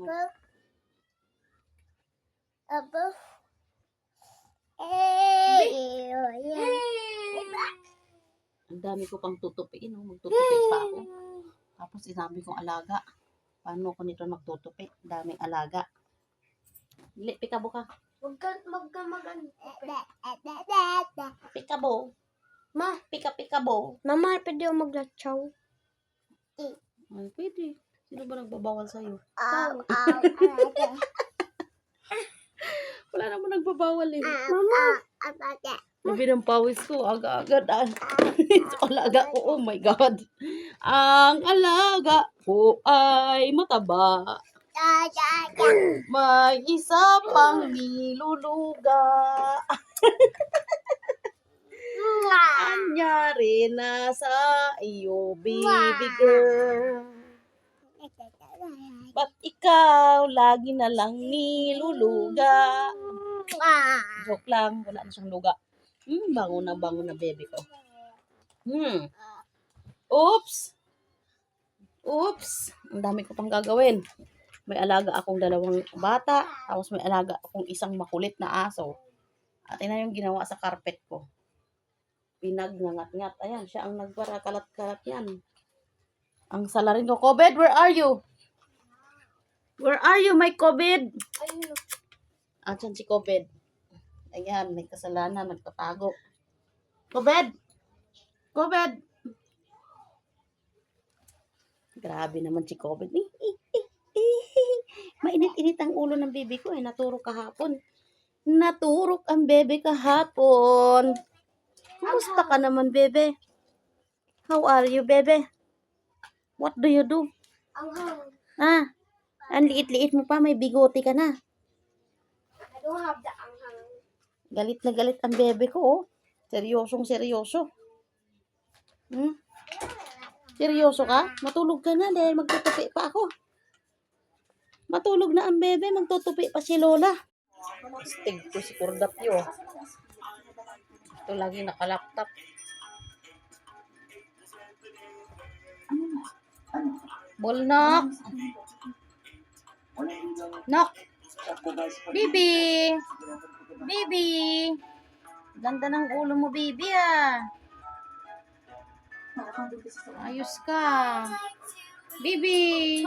mo. Ang dami ko pang tutupiin. Magtutupi pa ako. Tapos sinabi kong alaga. Paano ko nito magtutupi? Daming alaga. Dili, pikabo ka. Pikabo. Ma, Pikabo. mama, pwede ako maglatsaw. Ay, pwede. Sino ba nagbabawal sa'yo? Wala naman nagbabawal eh. Mama, Labi ng pawis ko. Aga-agad. So, alaga ko. Oh my God. Ang alaga ko ay mataba. May isa pang niluluga. Anyari na sa iyo, baby girl. Ba't ikaw lagi na lang niluluga? Joke lang, wala na siyang luga. Bango na baby ko. Oops! Oops! Ang dami ko pang gagawin. May alaga akong 2 bata, tapos may alaga akong isang makulit na aso. At ina yung ginawa sa carpet ko. Pinagngangat-ngat. Ayan, siya ang nagparakalat-kalat yan. Ang salarin ko. COVID, where are you? Where are you, my COVID? Ayan si COVID. Ayan, may kasalanan, nagtatago. COVID! COVID! Grabe naman si COVID. Mainit-init ang ulo ng baby ko eh. Naturok kahapon. Naturok ang baby kahapon. Kumusta ka naman, bebe? How are you, bebe? What do you do? Ah, ang liit-liit mo pa. May bigote ka na. I don't have the anghang. Galit na galit ang bebe ko, oh. Seryosong seryoso. Seryoso ka? Matulog ka na dahil magtutupi pa ako. Matulog na ang bebe, magtutupi pa si Lola. Stig ko si Kordapyo. Ito lagi nakalaptop. Bolnok. Nok. Bibi. Bibi. Ganda ng ulo mo, bibi ah. Ayos ka. Bibi.